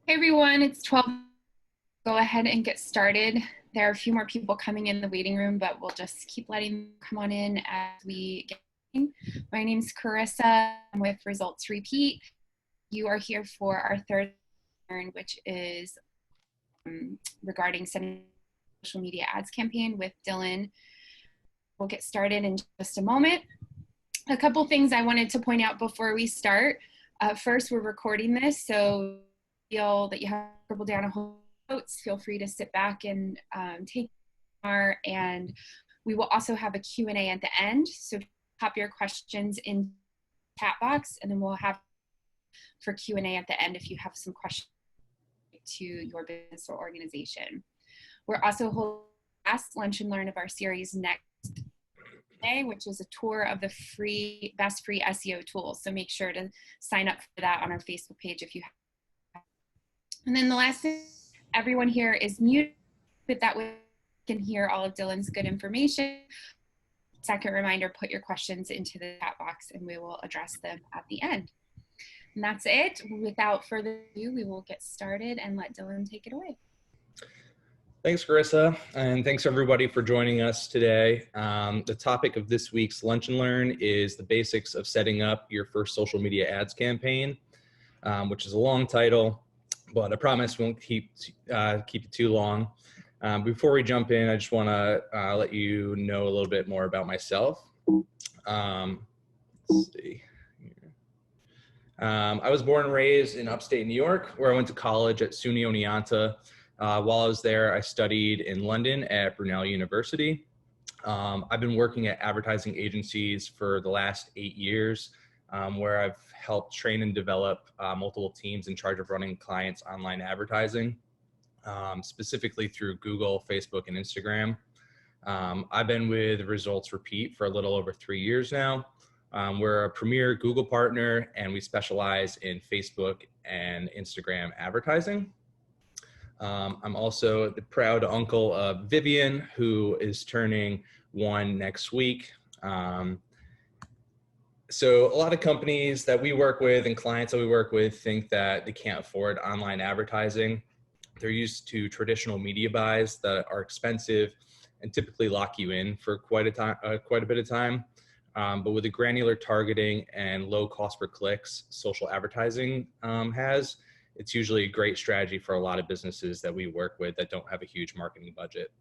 Hey everyone, it's 12. Go ahead and get started. There are a few more people coming in the waiting room, but we'll just keep letting them come on in as we get going. My name's Carissa. I'm with Results Repeat. You are here for our third turn, which is regarding setting social media ads campaign with Dylan. We'll get started in just a moment. A couple things I wanted to point out before we start. First, we're recording this, so feel that you have to scribble down a whole notes. Feel free to sit back and take more. And we will also have a Q&A at the end. So pop your questions in the chat box, and then we'll have for Q&A at the end if you have some questions to your business or organization. We're also holding the last Lunch and Learn of our series next day, which is a tour of the best free SEO tools. So make sure to sign up for that on our Facebook page if you have. And then the last thing, everyone here is muted, but that way you can hear all of Dylan's good information. Second reminder, put your questions into the chat box and we will address them at the end. And that's it. Without further ado, we will get started and let Dylan take it away. Thanks, Carissa, and thanks everybody for joining us today. The topic of this week's Lunch and Learn is the basics of setting up your first social media ads campaign, which is a long title, but I promise we won't keep it too long. Before we jump in, I just want to let you know a little bit more about myself. Let's see here. I was born and raised in upstate New York, where I went to college at SUNY Oneonta. While I was there, I studied in London at Brunel University. I've been working at advertising agencies for the last 8 years, where I've helped train and develop multiple teams in charge of running clients' online advertising, specifically through Google, Facebook, and Instagram. I've been with Results Repeat for a little over 3 years now. We're a premier Google partner, and we specialize in Facebook and Instagram advertising. I'm also the proud uncle of Vivian, who is turning 1 next week. So a lot of companies that we work with and clients that we work with think that they can't afford online advertising. They're used to traditional media buys that are expensive and typically lock you in for quite a bit of time. But with the granular targeting and low cost per clicks social advertising has, it's usually a great strategy for a lot of businesses that we work with that don't have a huge marketing budget.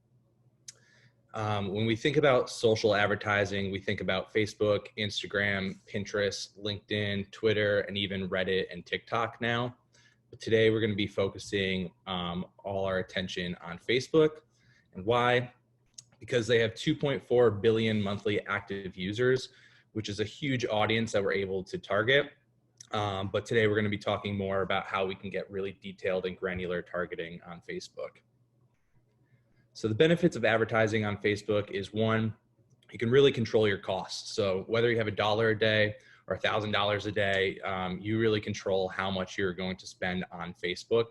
When we think about social advertising, we think about Facebook, Instagram, Pinterest, LinkedIn, Twitter, and even Reddit and TikTok now. But today we're going to be focusing all our attention on Facebook. And why? Because they have 2.4 billion monthly active users, which is a huge audience that we're able to target. But today we're going to be talking more about how we can get really detailed and granular targeting on Facebook. So the benefits of advertising on Facebook is, one, you can really control your costs. So whether you have $1 a day or $1,000 a day, you really control how much you're going to spend on Facebook,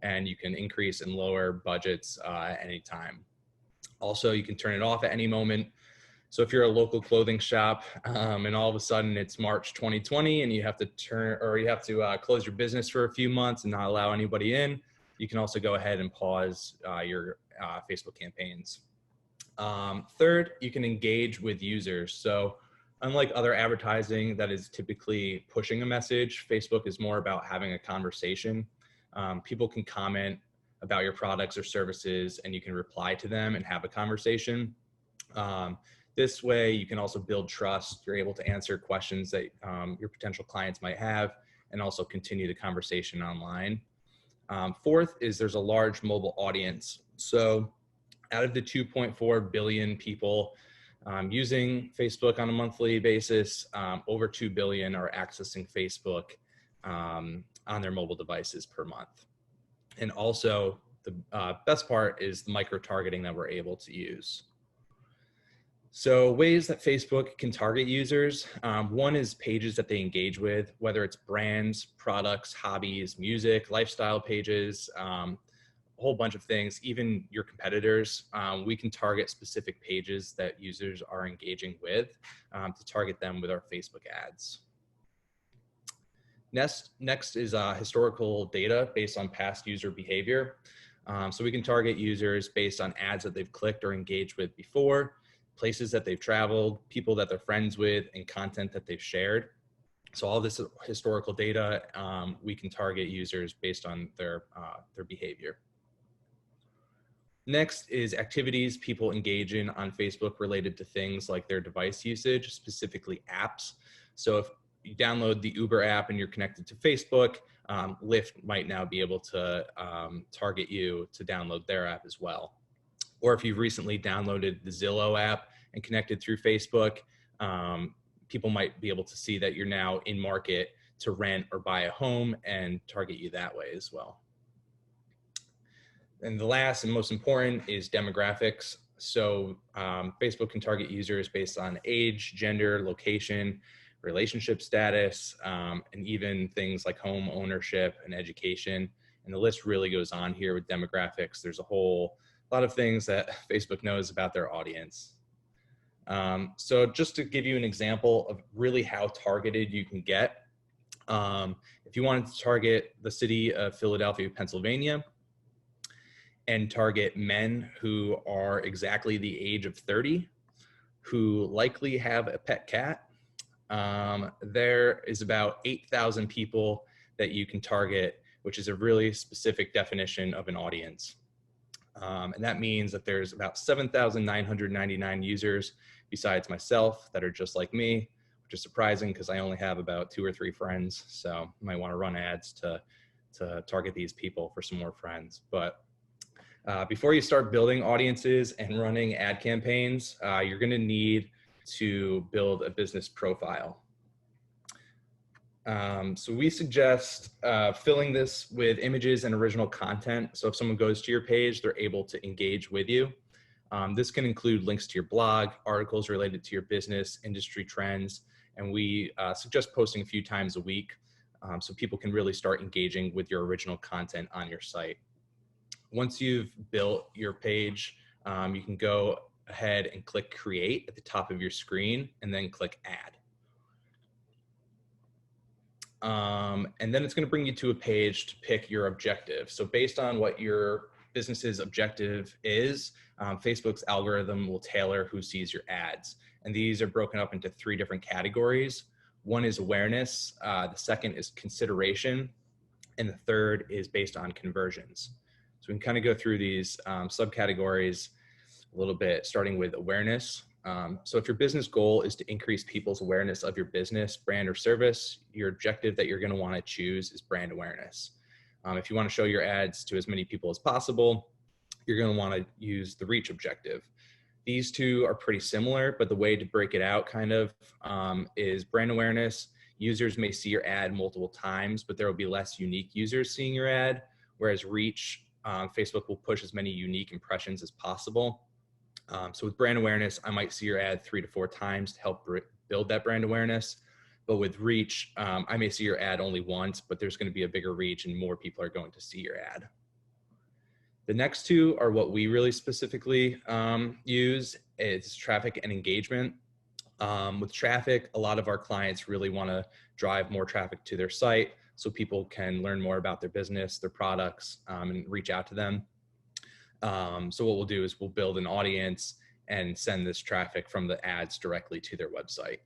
and you can increase and lower budgets at any time. Also, you can turn it off at any moment. So if you're a local clothing shop and all of a sudden it's March 2020 and you have to close your business for a few months and not allow anybody in, you can also go ahead and pause your Facebook campaigns. Third, you can engage with users. So unlike other advertising that is typically pushing a message, Facebook is more about having a conversation. People can comment about your products or services and you can reply to them and have a conversation. This way, you can also build trust. You're able to answer questions that your potential clients might have and also continue the conversation online. Fourth is there's a large mobile audience. So out of the 2.4 billion people using Facebook on a monthly basis, over 2 billion are accessing Facebook on their mobile devices per month. And also the best part is the micro-targeting that we're able to use. So ways that Facebook can target users, one is pages that they engage with, whether it's brands, products, hobbies, music, lifestyle pages, a whole bunch of things, even your competitors. We can target specific pages that users are engaging with to target them with our Facebook ads. Next is historical data based on past user behavior. So we can target users based on ads that they've clicked or engaged with before, places that they've traveled, people that they're friends with, and content that they've shared. So all this historical data, we can target users based on their behavior. Next is activities people engage in on Facebook related to things like their device usage, specifically apps. So if you download the Uber app and you're connected to Facebook, Lyft might now be able to target you to download their app as well. Or if you've recently downloaded the Zillow app and connected through Facebook, people might be able to see that you're now in market to rent or buy a home and target you that way as well. And the last and most important is demographics. So Facebook can target users based on age, gender, location, relationship status, and even things like home ownership and education. And the list really goes on here with demographics. There's a whole lot of things that Facebook knows about their audience. So just to give you an example of really how targeted you can get, if you wanted to target the city of Philadelphia, Pennsylvania, and target men who are exactly the age of 30, who likely have a pet cat, there is about 8,000 people that you can target, which is a really specific definition of an audience. And that means that there's about 7,999 users besides myself that are just like me, which is surprising because I only have about 2 or 3 friends. So you might want to run ads to target these people for some more friends. But before you start building audiences and running ad campaigns, you're going to need to build a business profile. So we suggest filling this with images and original content. So if someone goes to your page, they're able to engage with you. This can include links to your blog, articles related to your business, industry trends, and we suggest posting a few times a week so people can really start engaging with your original content on your site. Once you've built your page, you can go ahead and click create at the top of your screen and then click add. And then it's going to bring you to a page to pick your objective. So based on what your business's objective is, Facebook's algorithm will tailor who sees your ads. And these are broken up into 3 different categories. One is awareness, the second is consideration, and the third is based on conversions. So we can kind of go through these subcategories a little bit, starting with awareness. So if your business goal is to increase people's awareness of your business, brand, or service, your objective that you're going to want to choose is brand awareness. If you want to show your ads to as many people as possible, you're going to want to use the reach objective. These two are pretty similar, but the way to break it out kind of is brand awareness. Users may see your ad multiple times, but there will be less unique users seeing your ad, whereas reach, Facebook will push as many unique impressions as possible. So with brand awareness, I might see your ad 3 to 4 times to help build that brand awareness. But with reach, I may see your ad only once, but there's going to be a bigger reach and more people are going to see your ad. The next 2 are what we really specifically use. It's traffic and engagement. With traffic, a lot of our clients really want to drive more traffic to their site so people can learn more about their business, their products, and reach out to them. So what we'll do is we'll build an audience and send this traffic from the ads directly to their website.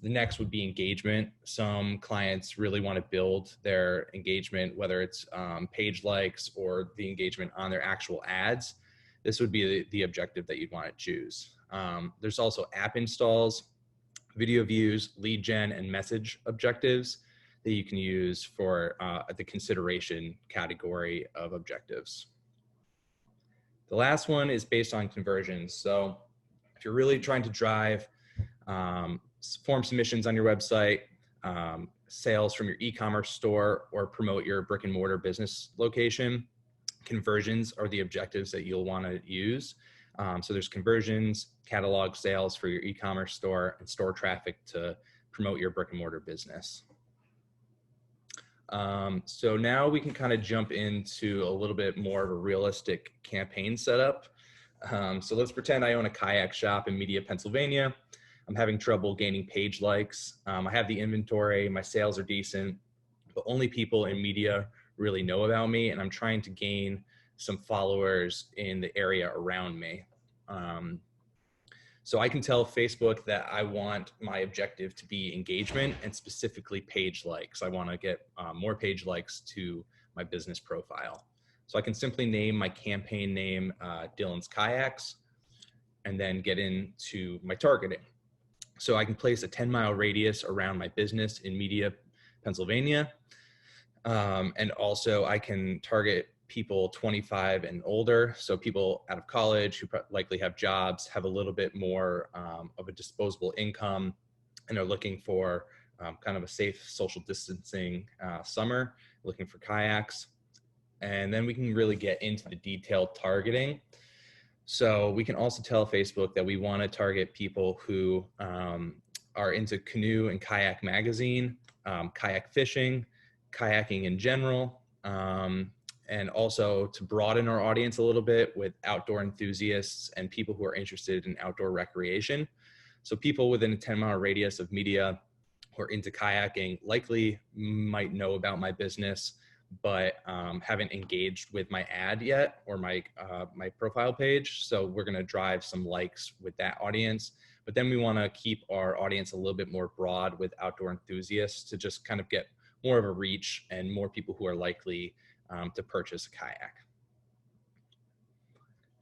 The next would be engagement. Some clients really want to build their engagement, whether it's page likes or the engagement on their actual ads. This would be the objective that you'd want to choose. There's also app installs, video views, lead gen, and message objectives that you can use for the consideration category of objectives. The last one is based on conversions. So if you're really trying to drive form submissions on your website, sales from your e-commerce store, or promote your brick and mortar business location, conversions are the objectives that you'll want to use. So there's conversions, catalog sales for your e-commerce store, and store traffic to promote your brick and mortar business. So now we can kind of jump into a little bit more of a realistic campaign setup. So let's pretend I own a kayak shop in Media, Pennsylvania. I'm having trouble gaining page likes. I have the inventory, my sales are decent, but only people in media really know about me, and I'm trying to gain some followers in the area around me. Um, so I can tell Facebook that I want my objective to be engagement and specifically page likes. I want to get more page likes to my business profile. So I can simply name my campaign name Dylan's Kayaks and then get into my targeting. So I can place a 10-mile radius around my business in Media, Pennsylvania. And also I can target people 25 and older. So people out of college who likely have jobs, have a little bit more of a disposable income, and are looking for kind of a safe social distancing summer, looking for kayaks. And then we can really get into the detailed targeting. So we can also tell Facebook that we want to target people who are into canoe and kayak magazine, kayak fishing, kayaking in general, and also to broaden our audience a little bit with outdoor enthusiasts and people who are interested in outdoor recreation. So people within a 10-mile radius of media who are into kayaking likely might know about my business, but haven't engaged with my ad yet or my profile page. So we're going to drive some likes with that audience. But then we want to keep our audience a little bit more broad with outdoor enthusiasts to just kind of get more of a reach and more people who are likely to purchase a kayak.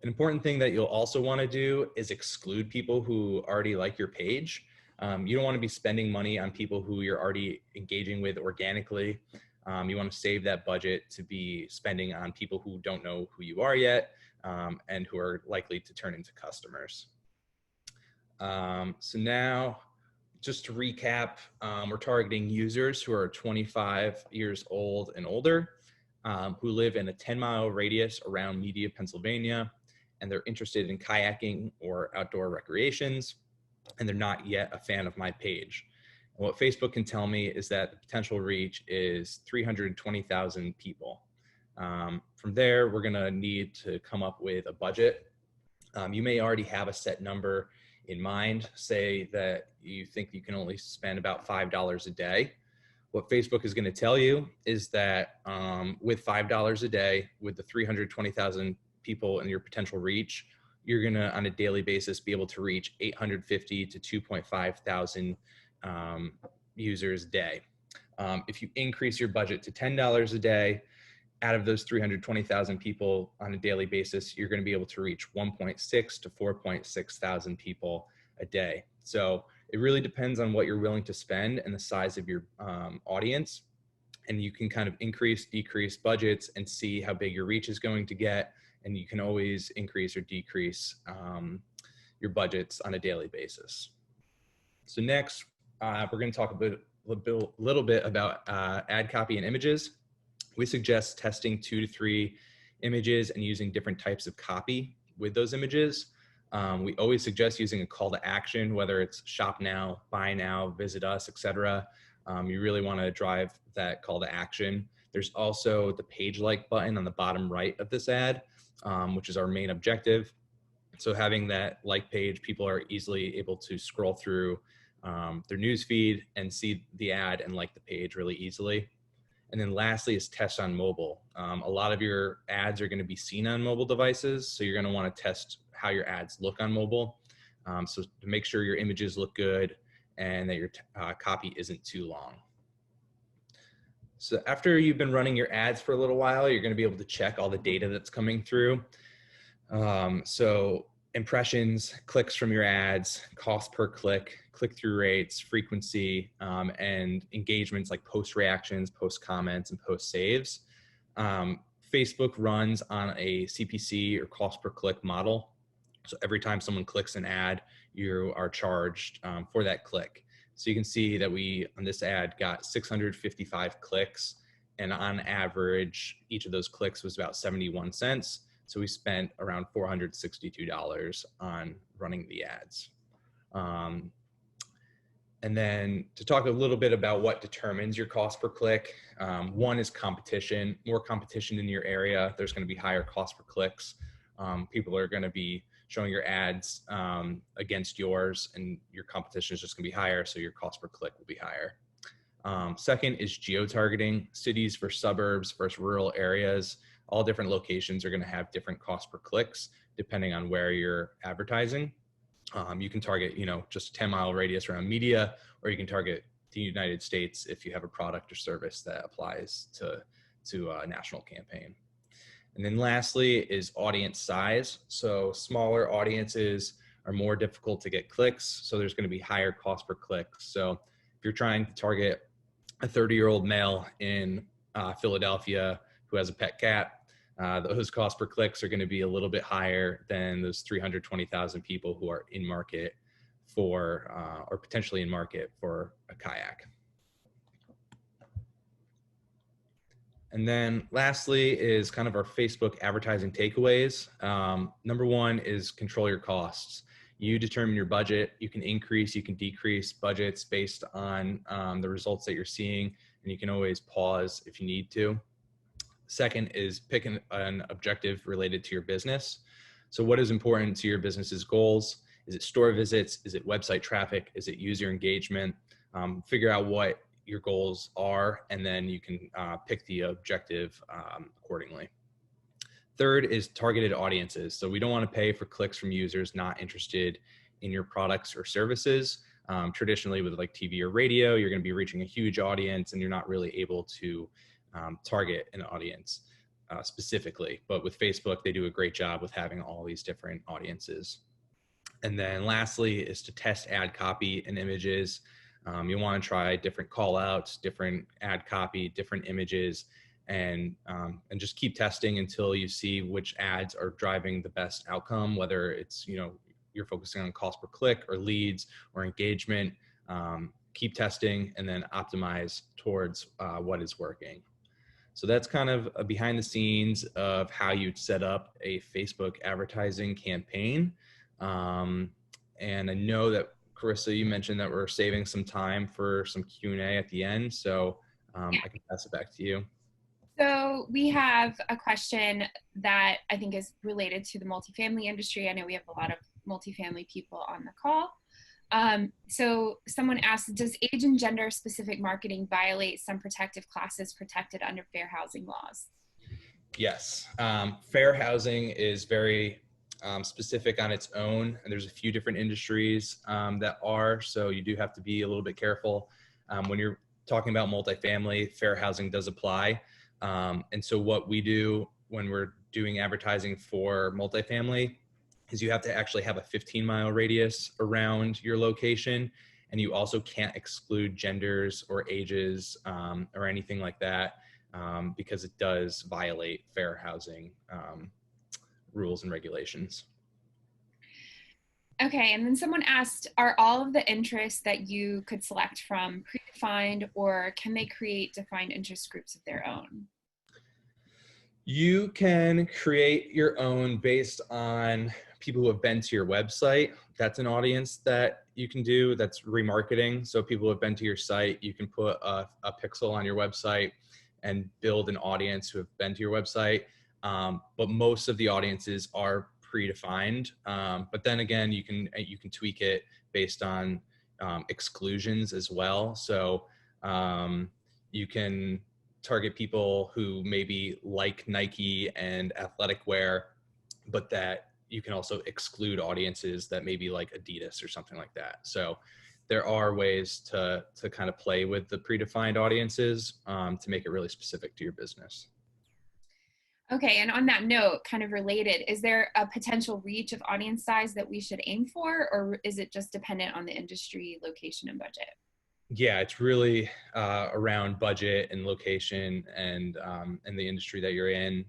An important thing that you'll also want to do is exclude people who already like your page. You don't want to be spending money on people who you're already engaging with organically. You want to save that budget to be spending on people who don't know who you are yet and who are likely to turn into customers. So now, just to recap, we're targeting users who are 25 years old and older, who live in a 10-mile radius around Media, Pennsylvania, and they're interested in kayaking or outdoor recreations, and they're not yet a fan of my page. And what Facebook can tell me is that the potential reach is 320,000 people. From there, we're gonna need to come up with a budget. You may already have a set number in mind. Say that you think you can only spend about $5 a day. What Facebook is going to tell you is that with $5 a day, with the 320,000 people in your potential reach, you're going to, on a daily basis, be able to reach 850 to 2.5 thousand users a day. If you increase your budget to $10 a day, out of those 320,000 people on a daily basis, you're going to be able to reach 1.6 to 4.6 thousand people a day. So it really depends on what you're willing to spend and the size of your audience. And you can kind of increase, decrease budgets and see how big your reach is going to get. And you can always increase or decrease your budgets on a daily basis. So next, we're going to talk a little bit about ad copy and images. We suggest testing 2 to 3 images and using different types of copy with those images. We always suggest using a call to action, whether it's shop now, buy now, visit us, etc. You really want to drive that call to action. There's also the page like button on the bottom right of this ad, which is our main objective. So having that like page, people are easily able to scroll through their news feed and see the ad and like the page really easily. And then lastly is test on mobile. A lot of your ads are going to be seen on mobile devices, so you're going to want to test how your ads look on mobile. So to make sure your images look good and that your copy isn't too long. So after you've been running your ads for a little while, you're going to be able to check all the data that's coming through. So impressions, clicks from your ads, cost per click, click-through rates, frequency, and engagements like post reactions, post comments, and post saves. Facebook runs on a CPC or cost per click model. So every time someone clicks an ad, you are charged for that click. So you can see that we, on this ad, got 655 clicks, and on average, each of those clicks was about 71 cents. So we spent around $462 on running the ads. And then to talk a little bit about what determines your cost per click, one is competition. More competition in your area, there's going to be higher cost per clicks. People are going to be showing your ads against yours, and your competition is just going to be higher, so your cost per click will be higher. Second is geo-targeting, cities for suburbs versus rural areas. All different locations are going to have different cost per clicks depending on where you're advertising. You can target, just a 10-mile radius around media, or you can target the United States if you have a product or service that applies to a national campaign. And then lastly is audience size. So smaller audiences are more difficult to get clicks. So there's going to be higher cost per click. So if you're trying to target a 30-year-old male in Philadelphia who has a pet cat, those cost per clicks are going to be a little bit higher than those 320,000 people who are in market for, or potentially in market for a kayak. And then lastly is kind of our Facebook advertising takeaways. Number one is control your costs. You determine your budget. You can increase, you can decrease budgets based on the results that you're seeing, and you can always pause if you need to. Second is pick an objective related to your business. So what is important to your business's goals? Is it store visits? Is it website traffic? Is it user engagement? Figure out what your goals are, and then you can pick the objective accordingly. Third is targeted audiences. So we don't want to pay for clicks from users not interested in your products or services. Traditionally with like TV or radio, you're going to be reaching a huge audience and you're not really able to target an audience specifically. But with Facebook, they do a great job with having all these different audiences. And then lastly is to test ad copy and images. You want to try different call outs, different ad copy, different images, and just keep testing until you see which ads are driving the best outcome, whether it's, you're focusing on cost per click or leads or engagement. Keep testing and then optimize towards what is working. So that's kind of a behind the scenes of how you'd set up a Facebook advertising campaign. And I know that Carissa, you mentioned that we're saving some time for some Q&A at the end. So Yeah. I can pass it back to you. So we have a question that I think is related to the multifamily industry. I know we have a lot of multifamily people on the call. So someone asked, does age and gender specific marketing violate some protective classes protected under fair housing laws? Yes. Fair housing is very specific on its own, and there's a few different industries that are, so you do have to be a little bit careful. When you're talking about multifamily, fair housing does apply. And so what we do when we're doing advertising for multifamily is you have to actually have a 15-mile radius around your location, and you also can't exclude genders or ages or anything like that because it does violate fair housing rules and regulations. Okay, and then someone asked, are all of the interests that you could select from predefined, or can they create defined interest groups of their own? You can create your own based on people who have been to your website. That's an audience that you can do. That's remarketing. So people who have been to your site, you can put a pixel on your website and build an audience who have been to your website. But most of the audiences are predefined. But then again, you can tweak it based on exclusions as well. So you can target people who maybe like Nike and athletic wear, but that you can also exclude audiences that maybe like Adidas or something like that. So there are ways to kind of play with the predefined audiences to make it really specific to your business. Okay, and on that note, kind of related, is there a potential reach of audience size that we should aim for, or is it just dependent on the industry, location, and budget? Yeah, it's really around budget and location and the industry that you're in.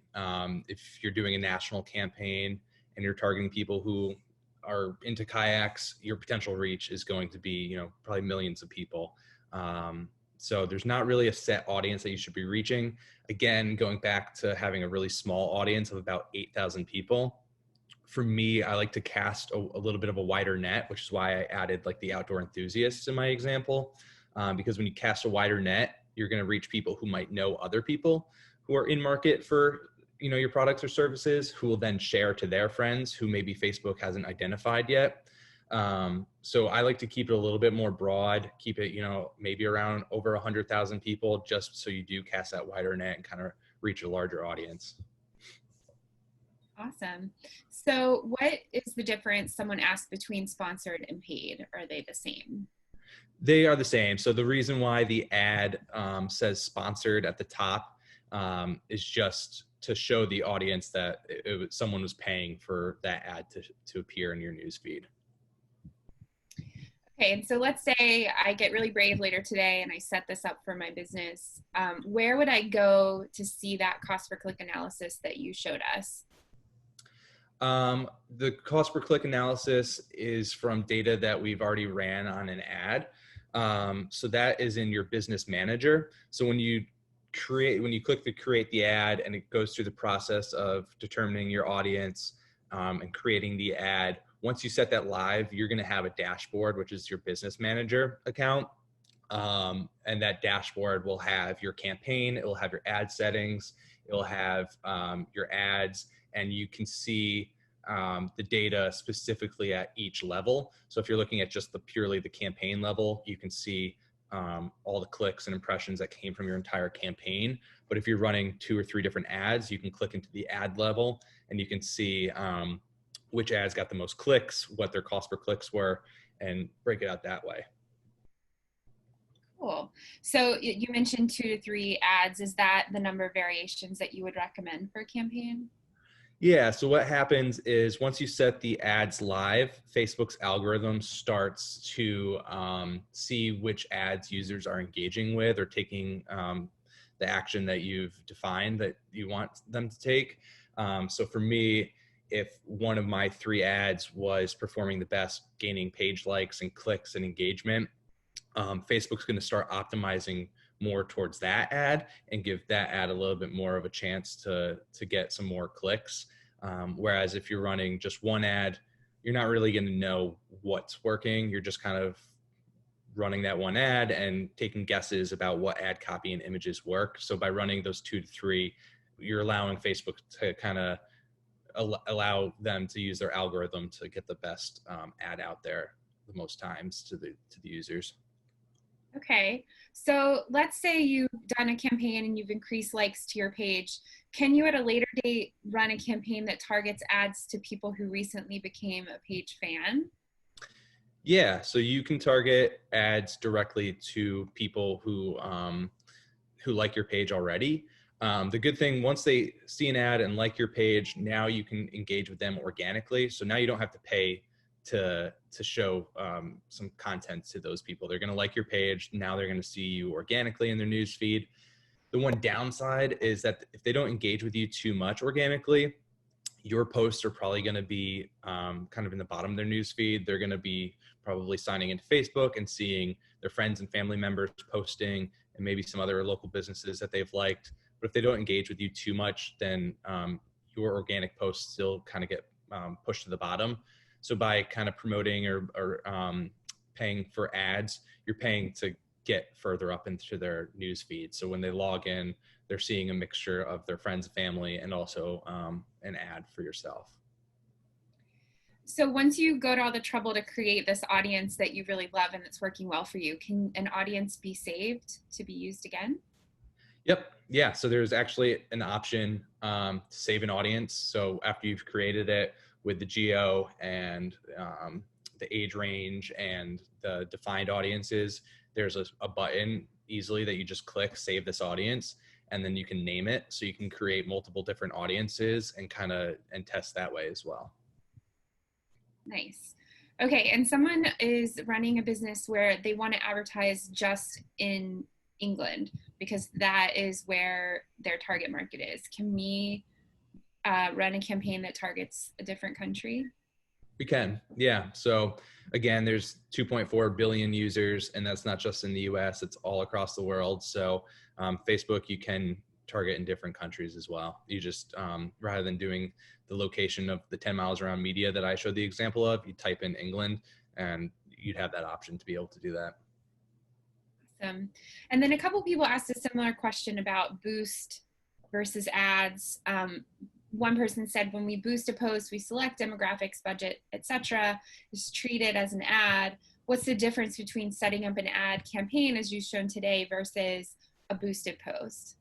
If you're doing a national campaign and you're targeting people who are into kayaks, your potential reach is going to be, probably millions of people. So there's not really a set audience that you should be reaching. Again, going back to having a really small audience of about 8,000 people. For me, I like to cast a little bit of a wider net, which is why I added like the outdoor enthusiasts in my example. Because when you cast a wider net, you're going to reach people who might know other people who are in market for, your products or services, who will then share to their friends who maybe Facebook hasn't identified yet. So I like to keep it a little bit more broad, keep it, maybe around over 100,000 people, just so you do cast that wider net and kind of reach a larger audience. Awesome. So what is the difference someone asked between sponsored and paid? Are they the same? They are the same. So the reason why the ad says sponsored at the top is just to show the audience that someone was paying for that ad to appear in your newsfeed. Okay, and so let's say I get really brave later today and I set this up for my business. Where would I go to see that cost per click analysis that you showed us? The cost per click analysis is from data that we've already ran on an ad. So that is in your business manager. So when you click to create the ad and it goes through the process of determining your audience and creating the ad, once you set that live, you're going to have a dashboard, which is your business manager account. And that dashboard will have your campaign, it will have your ad settings, it will have your ads, and you can see the data specifically at each level. So if you're looking at just purely the campaign level, you can see all the clicks and impressions that came from your entire campaign. But if you're running 2 or 3 different ads, you can click into the ad level and you can see which ads got the most clicks, what their cost per clicks were, and break it out that way. Cool. So you mentioned 2 to 3 ads. Is that the number of variations that you would recommend for a campaign? Yeah, so what happens is once you set the ads live, Facebook's algorithm starts to see which ads users are engaging with or taking the action that you've defined that you want them to take. So for me, if one of my 3 ads was performing the best, gaining page likes and clicks and engagement, Facebook's going to start optimizing more towards that ad and give that ad a little bit more of a chance to get some more clicks. Whereas if you're running just one ad, you're not really going to know what's working. You're just kind of running that one ad and taking guesses about what ad copy and images work. So by running those 2 to 3, you're allowing Facebook to kind of allow them to use their algorithm to get the best ad out there the most times to the users. Okay, so let's say you've done a campaign and you've increased likes to your page. Can you at a later date run a campaign that targets ads to people who recently became a page fan? Yeah, so you can target ads directly to people who like your page already. The good thing, once they see an ad and like your page, now you can engage with them organically. So now you don't have to pay to show some content to those people. They're going to like your page. Now they're going to see you organically in their news feed. The one downside is that if they don't engage with you too much organically, your posts are probably going to be kind of in the bottom of their news feed. They're going to be probably signing into Facebook and seeing their friends and family members posting and maybe some other local businesses that they've liked. But if they don't engage with you too much, then your organic posts still kind of get pushed to the bottom. So by kind of promoting or paying for ads, you're paying to get further up into their news feed. So when they log in, they're seeing a mixture of their friends and family and also an ad for yourself. So once you go to all the trouble to create this audience that you really love and that's working well for you, can an audience be saved to be used again? Yep. Yeah. So there's actually an option to save an audience. So after you've created it with the geo and the age range and the defined audiences, there's a button easily that you just click save this audience, and then you can name it. So you can create multiple different audiences and and test that way as well. Nice. Okay, and someone is running a business where they want to advertise just in England because that is where their target market is. Can we run a campaign that targets a different country? We can, yeah. So again, there's 2.4 billion users, and that's not just in the US, it's all across the world. So Facebook, you can target in different countries as well. You just, rather than doing the location of the 10 miles around media that I showed the example of, you type in England and you'd have that option to be able to do that. Awesome. And then a couple people asked a similar question about boost versus ads. one person said, when we boost a post, we select demographics, budget, etc. It's treated as an ad. What's the difference between setting up an ad campaign, as you've shown today, versus a boosted post?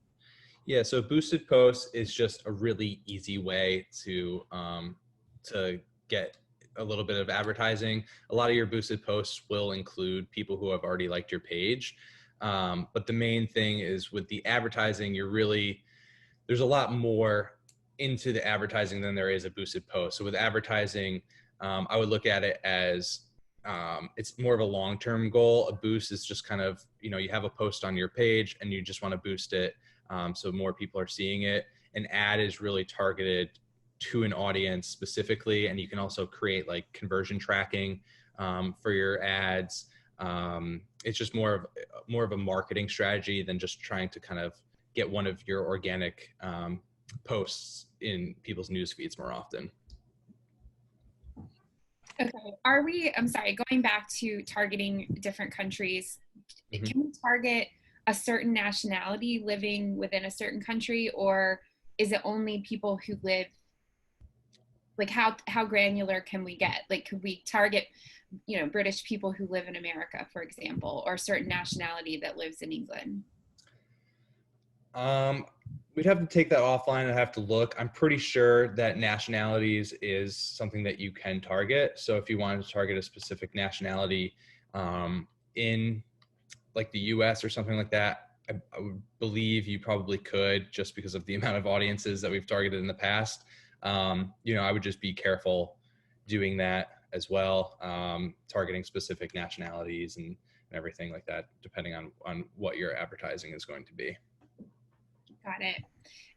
Yeah, so boosted posts is just a really easy way to get a little bit of advertising. A lot of your boosted posts will include people who have already liked your page, but the main thing is with the advertising, there's a lot more into the advertising than there is a boosted post. So with advertising, I would look at it as it's more of a long-term goal. A boost is just kind of, you have a post on your page and you just want to boost it so more people are seeing it. An ad is really targeted to an audience specifically, and you can also create like conversion tracking for your ads. It's just more of a marketing strategy than just trying to kind of get one of your organic posts in people's news feeds more often. Okay. I'm sorry, going back to targeting different countries, Mhm. can we target a certain nationality living within a certain country, or is it only people who live, like how granular can we get? Like, could we target, British people who live in America, for example, or a certain nationality that lives in England? Um, we'd have to take that offline and have to look. I'm pretty sure that nationalities is something that you can target. So if you wanted to target a specific nationality in like the US or something like that, I would believe you probably could, just because of the amount of audiences that we've targeted in the past. I would just be careful doing that as well, targeting specific nationalities and everything like that, depending on what your advertising is going to be. Got it.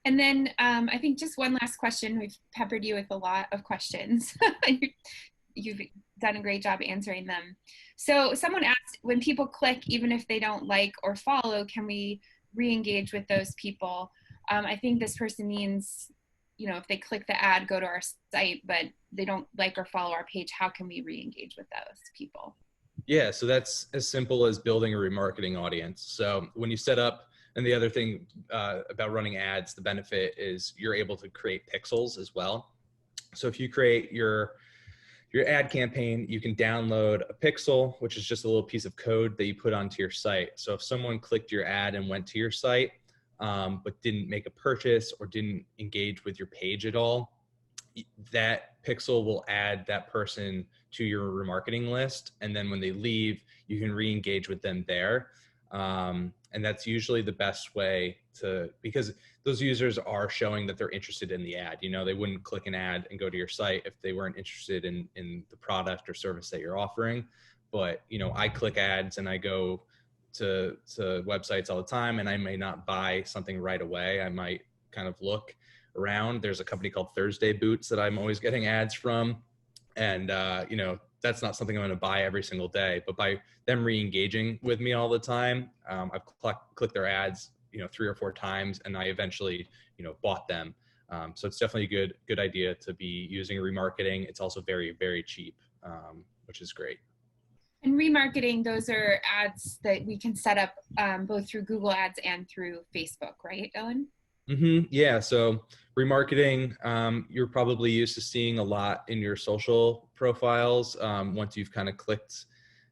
And then I think just one last question. We've peppered you with a lot of questions. You've done a great job answering them. So someone asked, when people click, even if they don't like or follow, can we re-engage with those people? I think this person means, if they click the ad, go to our site, but they don't like or follow our page, how can we re-engage with those people? Yeah, so that's as simple as building a remarketing audience. So when you set up, and the other thing about running ads, the benefit is you're able to create pixels as well. So if you create your ad campaign, you can download a pixel, which is just a little piece of code that you put onto your site. So if someone clicked your ad and went to your site, but didn't make a purchase or didn't engage with your page at all, that pixel will add that person to your remarketing list. And then when they leave, you can re-engage with them there. And that's usually the best way because those users are showing that they're interested in the ad. They wouldn't click an ad and go to your site if they weren't interested in the product or service that you're offering. But, I click ads and I go to websites all the time, and I may not buy something right away. I might kind of look around. There's a company called Thursday Boots that I'm always getting ads from. And, that's not something I'm going to buy every single day, but by them re-engaging with me all the time, I've clicked their ads, 3 or 4 times, and I eventually, bought them. So it's definitely a good idea to be using remarketing. It's also very, very cheap, which is great. And remarketing, those are ads that we can set up both through Google Ads and through Facebook, right, Ellen? Yeah. So remarketing, you're probably used to seeing a lot in your social profiles once you've kind of clicked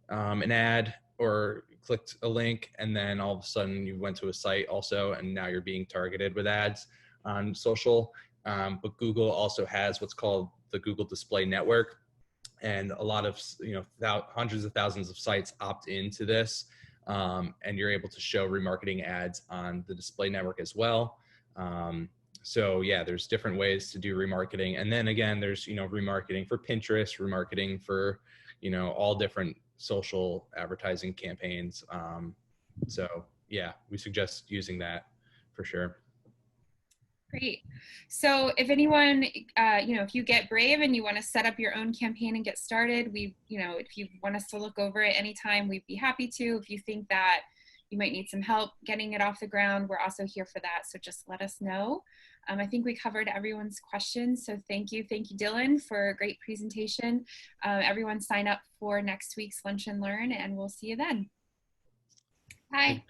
an ad or clicked a link, and then all of a sudden you went to a site also, and now you're being targeted with ads on social. But Google also has what's called the Google Display Network, and a lot of hundreds of thousands of sites opt into this, and you're able to show remarketing ads on the display network as well. So yeah, there's different ways to do remarketing. And then again, there's, remarketing for Pinterest, remarketing for, all different social advertising campaigns. So yeah, we suggest using that for sure. Great. So if anyone, if you get brave and you want to set up your own campaign and get started, if you want us to look over it anytime, we'd be happy to. If you think that you might need some help getting it off the ground, we're also here for that. So just let us know. I think we covered everyone's questions. So thank you. Thank you, Dylan, for a great presentation. Everyone sign up for next week's Lunch and Learn, and we'll see you then. Bye.